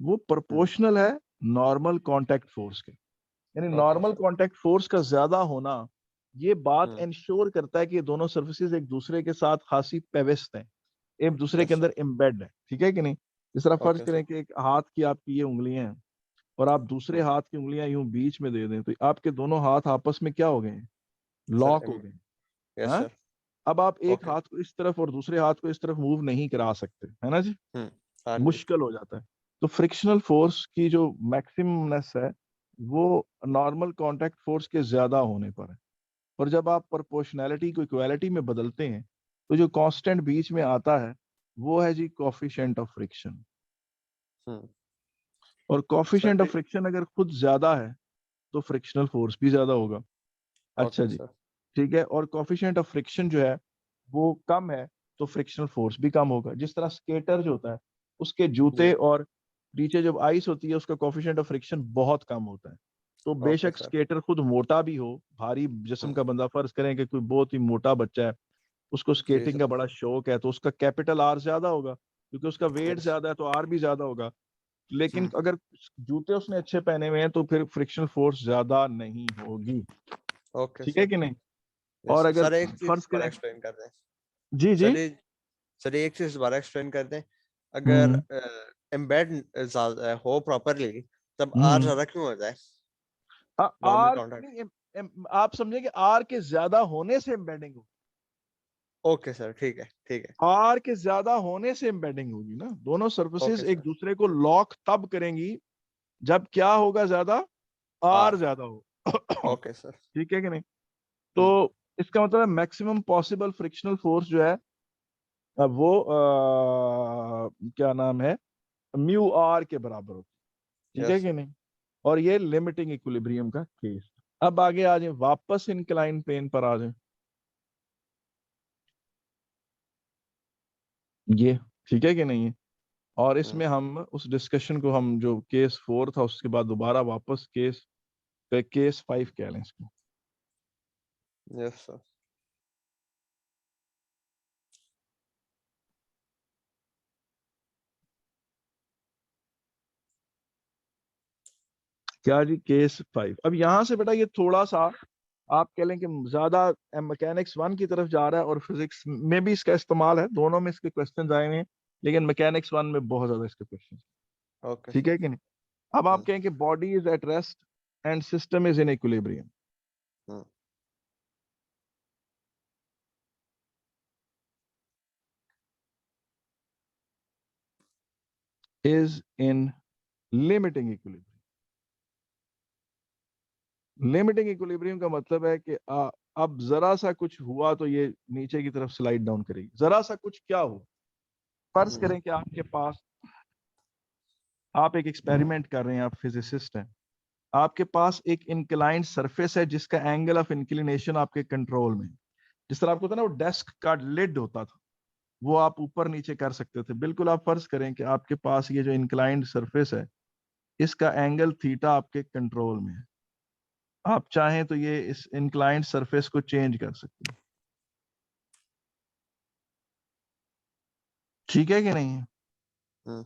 वो Hmm. प्रोपोर्शनल है नॉर्मल कांटेक्ट फोर्स के. यानी Okay normal sir. Contact force का ज्यादा होना ये बात Hmm. इंश्योर करता है कि ये दोनों सर्फेसिस एक दूसरे के साथ खासी पेविस्ट हैं, एक दूसरे के Yes sir. अंदर एम्बेड है. ठीक है कि नहीं? जिस तरह फर्ज Okay sir. करें कि एक हाथ की आपकी ये उंगलियां हैं, और आप दूसरे Hmm. हाथ की उंगलियां यूं बीच में दे दें, तो आपके दोनों हाथ आपस में क्या हो गए हैं? Sir. लॉक हो गए. Yes हाँ? sir. अब आप एक Okay. हाथ को इस तरफ और दूसरे हाथ को इस तरफ मूव नहीं करा सकते, है ना जी? Hmm. हाँ जी. मुश्किल हो जाता है. तो फ्रिक्शनल फोर्स की जो मैक्सिममनेस है वो नॉर्मल कांटेक्ट फोर्स के ज्यादा होने पर है. और जब आप प्रोपोर्शनैलिटी को इक्वालिटी में बदलते हैं, तो जो कांस्टेंट बीच में आता है वो है जी कोफिशिएंट ऑफ फ्रिक्शन. Hmm. और Sir. कोफिशिएंट ऑफ फ्रिक्शन अगर खुद ज्यादा है तो फ्रिक्शनल फोर्स भी ज्यादा होगा. अच्छा Okay जी, sir. ठीक है. और कोफिशिएंट ऑफ फ्रिक्शन जो है वो कम है तो फ्रिक्शनल फोर्स भी कम होगा. जिस तरह स्केटर जो होता है उसके जूते जी. और नीचे जब आइस होती है उसका कोफिशिएंट ऑफ फ्रिक्शन बहुत कम होता है. तो Okay बेशक sir. स्केटर खुद मोटा भी हो, भारी जिस्म Hmm. का बंदा, फर्ज करें कि कोई बहुत ही मोटा बच्चा है, उसको जी स्केटिंग sir. का बड़ा शौक है, तो उसका कैपिटल आर ज्यादा होगा क्योंकि उसका वेट Yes. ज्यादा है, तो आर भी ज्यादा होगा. लेकिन Hmm. अगर जूते उसने अच्छे पहने हुए हैं तो फिर फ्रिक्शनल फोर्स ज्यादा नहीं होगी. Okay ठीक है sir. कि नहीं? Yes और sir. अगर सर एक चीज फर्ज दोबारा करें, एक्सप्लेन कर दें. जी जी, सर ये सर एक चीज दोबारा एक्सप्लेन कर दें. अगर हम्म एम्बेड हो प्रॉपरली तब आर हम्म ज्यादा क्यों होता है नॉर्मल आर काउंटर. नहीं, आप समझे कि आर के ज्यादा होने से एम्बेडिंग होगी. Okay sir. ठीक है. ठीक है. आर के ज्यादा होने से एम्बेडिंग होगी ना. दोनों सर्विसेज ओके एक सर. दूसरे को लॉक तब करेंगी जब क्या होगा? ज्यादा आर आर. ज्यादा हो. Okay sir. ठीक है कि नहीं? हम्म. तो इसका मतलब है मैक्सिमम पॉसिबल फ्रिक्शनल फोर्स जो है वो क्या नाम है, म्यू आर के बराबर होती है. ठीक है यस. कि नहीं? और ये लिमिटिंग इक्विलिब्रियम का केस. अब आगे आ जाए, वापस इंक्लाइन प्लेन पर आ जाए. ये ठीक है कि नहीं है? और इसमें हम उस डिस्कशन को, हम जो केस 4 था उसके बाद दोबारा वापस केस केस 5 कह लें इसको। Yes sir. क्या जी, केस 5। अब यहां से बेटा ये थोड़ा सा आप कह लें कि ज्यादा मैकेनिक्स 1 की तरफ जा रहा है और फिजिक्स में भी इसका इस्तेमाल है, दोनों में इसके क्वेश्चन आए हुए हैं, लेकिन मैकेनिक्स 1 में बहुत ज्यादा इसके क्वेश्चन। ओके ठीक सर। है कि नहीं? अब आप कहें कि body is at rest and system is in equilibrium. Is in limiting equilibrium. Limiting equilibrium का मतलब है कि अब जरा सा कुछ हुआ तो ये नीचे की तरफ स्लाइड डाउन करेगी। जरा सा कुछ क्या हो, फर्ज करें कि आपके पास, आप एक एक्सपेरिमेंट कर रहे हैं, आप फिजिसिस्ट हैं, आपके पास एक इंक्लाइंड सरफेस है जिसका एंगल ऑफ इंक्लिनेशन आपके कंट्रोल में, जिस तरह आपको होता है ना वो डेस्क का लिड होता था, वो आप ऊपर नीचे कर सकते थे। बिल्कुल आप फर्ज करें कि आपके पास ये जो इंक्लाइंड सरफेस है, इसका एंगल थीटा आपके कंट्रोल में है। आप चाहें तो ये इस इंक्लाइंड सरफेस को चेंज कर सकते हैं। ठीक है कि नहीं?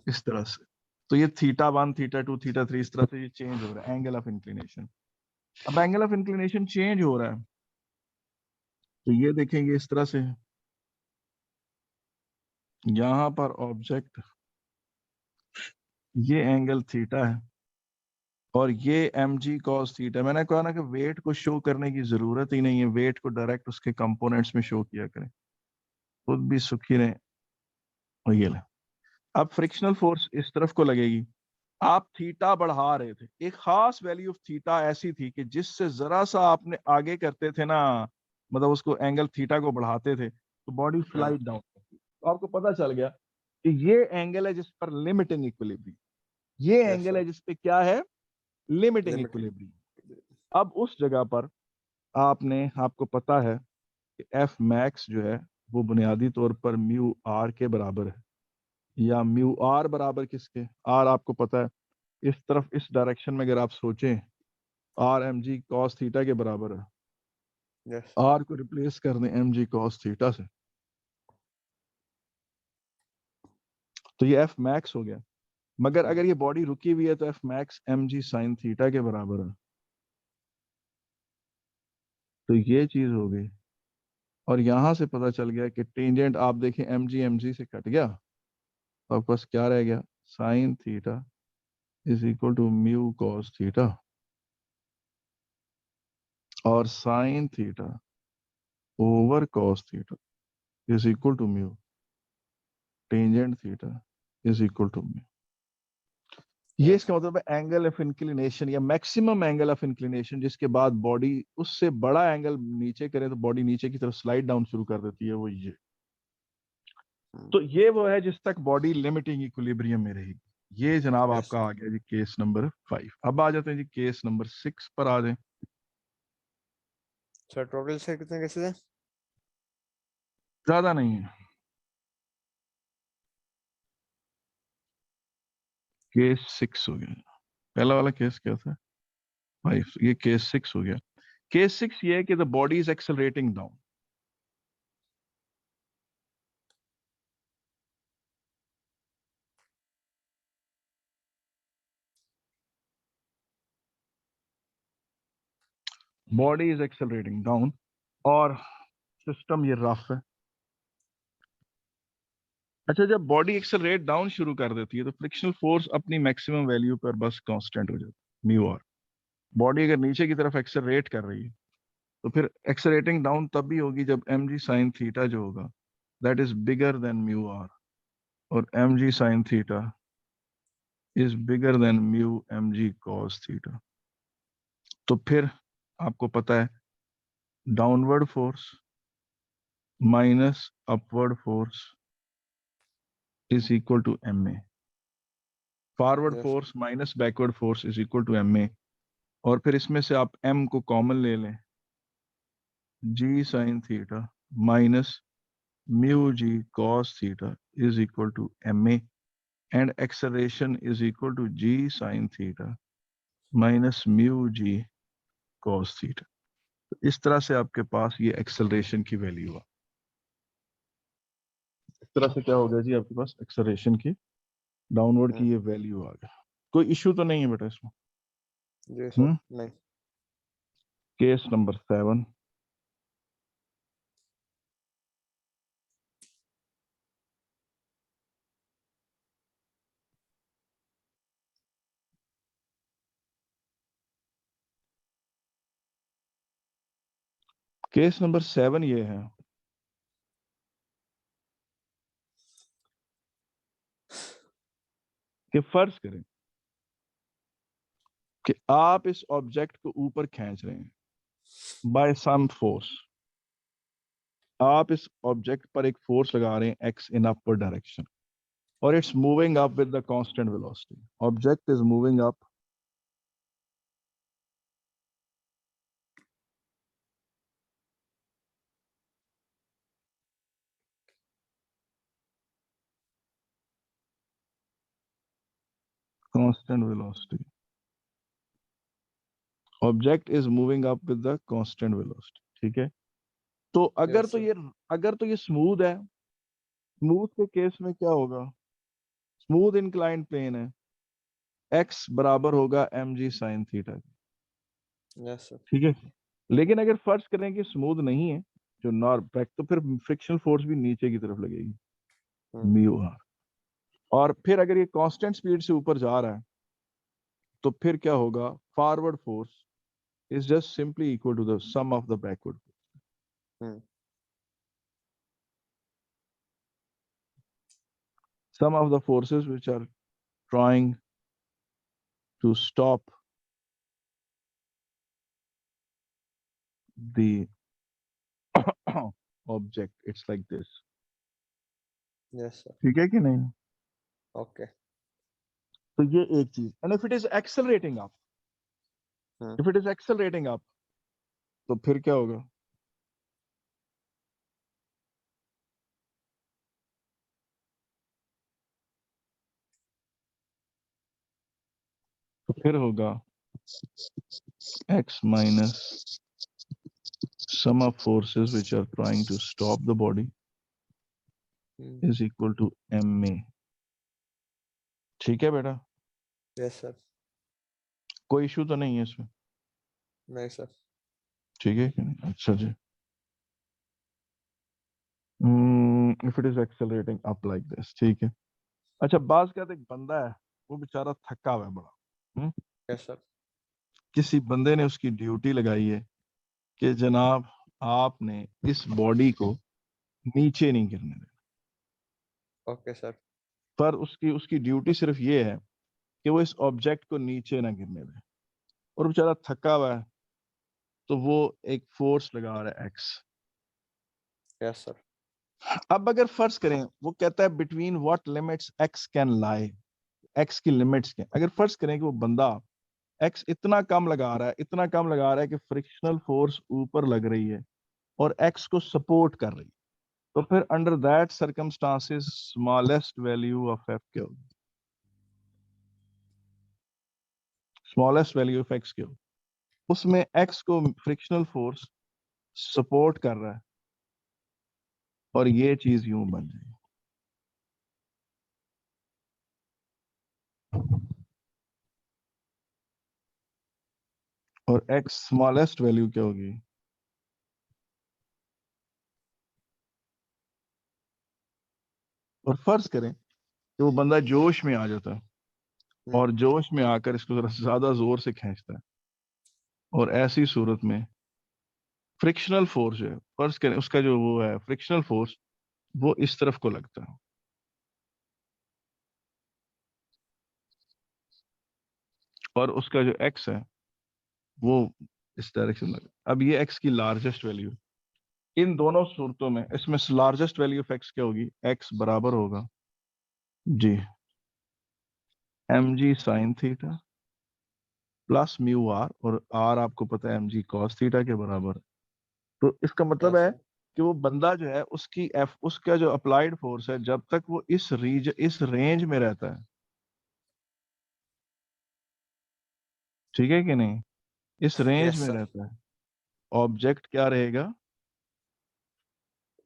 इस तरह से तो ये थीटा 1, थीटा 2, थीटा 3, इस तरह से ये चेंज हो रहा है एंगल ऑफ इंक्लिनेशन। अब एंगल ऑफ इंक्लिनेशन चेंज हो रहा है तो ये देखेंगे इस तरह से, यहां पर ऑब्जेक्ट, ये एंगल थीटा है और ये एम जी कॉस थीटा। मैंने कहा ना कि वेट को शो करने की जरूरत ही नहीं है, वेट को डायरेक्ट उसके कंपोनेंट्स में शो किया करें, खुद भी सुखी रहे। और ये ले, अब फ्रिक्शनल फोर्स इस तरफ को लगेगी, आप थीटा बढ़ा रहे थे, एक खास वैल्यू ऑफ थीटा ऐसी थी कि जिससे जरा सा आपने आगे करते थे ना, मतलब उसको एंगल थीटा को बढ़ाते थे तो बॉडी स्लाइड डाउन करती। तो आपको पता चल गया कि ये एंगल है जिस पर लिमिटिंग इक्विलिब्रियम, ये एंगल है जिस पे क्या है, लिमिटिंग लिमिटेड। इक्विलिब्रियम। अब उस जगह पर आपने, आपको पता है कि एफ मैक्स जो है वो बुनियादी तौर पर म्यू आर के बराबर है, या म्यू आर बराबर किसके, आर आपको पता है इस तरफ, इस डायरेक्शन में अगर आप सोचें, R M G cos theta के बराबर है। यस। आर को रिप्लेस कर दें एम जी कॉस थीटा से, तो ये एफ मैक्स हो गया। मगर अगर ये बॉडी रुकी हुई है तो एफ मैक्स एम जी साइन थीटा के बराबर है, तो ये चीज हो गई। और यहां से पता चल गया कि टेंजेंट आप देखें एम जी से कट गया, तो आपके पास क्या रह गया, sine theta is equal to mu cos theta, और sine theta over cos theta is equal to mu tangent theta is equal to mu. ये इसका मतलब है एंगल ऑफ इंक्लिनेशन या मैक्सिमम एंगल ऑफ इंक्लिनेशन, जिसके बाद बॉडी उससे बड़ा एंगल नीचे करे तो बॉडी नीचे की तरफ स्लाइड डाउन शुरू कर देती है, वो ये। तो ये वो है जिस तक बॉडी लिमिटिंग इक्विलिब्रियम में रहेगी। ये जनाब आपका आ गया जी केस नंबर 5। अब आ जाते हैं जी केस नंबर 6 पर आ जाए। सर टोटल से कितने केसेस हैं? ज्यादा नहीं है, केस 6 हो गया। पहला वाला केस क्या था, 5, ये केस 6 हो गया। केस 6 ये है कि the body is accelerating down. Body is accelerating down और सिस्टम ये रफ है। अच्छा, जब बॉडी एक्सेलरेट डाउन शुरू कर देती है तो फ्रिक्शनल फोर्स अपनी मैक्सिमम वैल्यू पर बस कांस्टेंट हो जाता है, म्यू आर। बॉडी अगर नीचे की तरफ एक्सेलरेट कर रही है तो फिर एक्सेलरेटिंग डाउन तब भी होगी जब एम जी साइन थीटा जो होगा that is bigger than mu R, और M G sine theta is bigger than mu m ji cos theta. तो फिर आपको पता है downward force minus upward force is equal to M a, forward force minus backward force is equal to M a. और फिर इसमें से आप m को कॉमन ले लें, g sine theta minus mu G cos theta is equal to M A, and acceleration is equal to g sine theta minus mu G cos theta. तो इस तरह से आपके पास ये एक्सेलरेशन की वैल्यू है। इस तरह से क्या हो गया जी, आपके पास एक्सेलरेशन की डाउनवर्ड की ये वैल्यू आ गया। कोई इश्यू तो नहीं है बेटा इसमें? जी सर, नहीं। Case number 7। केस नंबर 7 ये है कि फर्ज करें कि आप इस ऑब्जेक्ट को ऊपर खींच रहे हैं बाय सम फोर्स। आप इस ऑब्जेक्ट पर एक फोर्स लगा रहे हैं एक्स इन अपर डायरेक्शन और it's moving up with the constant velocity. Object is moving up constant velocity. Object is moving up with the constant velocity, ठीक है। तो यस सर। अगर तो ये स्मूथ है, स्मूथ के केस में क्या होगा, स्मूथ इंक्लाइंड प्लेन है, एक्स बराबर होगा एम जी साइन थीटा, यस सर। ठीक है। लेकिन अगर फर्ज करें कि स्मूथ नहीं है, जो बैक, तो फिर फ्रिक्शनल फोर्स भी नीचे की तरफ लगेगी, म्यू आर। और फिर अगर ये कांस्टेंट स्पीड से ऊपर जा रहा है तो फिर क्या होगा, forward force is just simply equal to the sum of the backward. Some of the forces which are trying to stop the object, it's like this, yes sir. ठीक है कि नहीं? ओके। तो ये एक चीज। And if it is accelerating up, if it is accelerating up, तो फिर क्या होगा, तो फिर होगा x minus sum of forces which are trying to stop the body is equal to ma। ठीक है बेटा, यस सर। कोई इशू तो नहीं है इसमें? नहीं सर। ठीक है कि नहीं? अच्छा जी। If it is accelerating up like this, ठीक है। अच्छा, बाज का एक बंदा है, वो बेचारा थका हुआ है बड़ा। Yes sir. किसी बंदे ने उसकी ड्यूटी लगाई है कि जनाब आपने इस बॉडी को नीचे नहीं गिरने देना, ओके सर। पर उसकी उसकी ड्यूटी सिर्फ ये है कि वो इस ऑब्जेक्ट को नीचे ना गिरने दे, और बेचारा थका हुआ है, तो वो एक फोर्स लगा रहा है एक्स। Yes sir. अब अगर फर्ज करें, वो कहता है between what limits x can lie, x की लिमिट्स क्या, अगर फर्ज करें कि वो बंदा एक्स इतना कम लगा रहा है, इतना कम लगा रहा है कि फ्रिक्शनल फोर्स ऊपर लग रही है और एक्स को सपोर्ट कर रही है, तो फिर under that circumstances smallest value of F क्या होगी, स्मॉलेस्ट वैल्यू ऑफ एक्स क्या होगी? उसमें एक्स को फ्रिक्शनल फोर्स सपोर्ट कर रहा है और ये चीज यूं बन जाएगी, और एक्स स्मॉलेस्ट वैल्यू क्या होगी, और फर्ज करें कि वो बंदा जोश में आ जाता है और जोश में आकर इसको जरा ज्यादा जोर से खींचता है, और ऐसी सूरत में फ्रिक्शनल फोर्स जो है, फर्ज करें उसका जो वो है फ्रिक्शनल फोर्स, वो इस तरफ को लगता है और उसका जो एक्स है वो इस डायरेक्शन में। अब ये एक्स की लार्जेस्ट वैल्यू, इन दोनों सूरतों में इसमें लार्जेस्ट वैल्यू ऑफ एक्स क्या होगी, एक्स बराबर होगा जी एम जी sine theta plus mu R, और आर आपको पता है एम जी कॉस थीटा के बराबर है। तो इसका मतलब यस है सर। कि वो बंदा जो है उसकी एफ, उसका जो अप्लाइड फोर्स है, जब तक वो इस रेंज में रहता है, ठीक है कि नहीं, इस रेंज Yes, में sir. रहता है। ऑब्जेक्ट क्या रहेगा?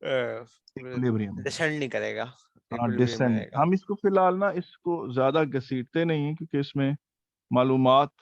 वो इक्विलिब्रियम में। descend नहीं करेगा, हाँ, equilibrium में डिसेंड। रहेगा. हम इसको फिलहाल ना इसको ज्यादा घसीटते नहीं है क्योंकि इसमें मालूमात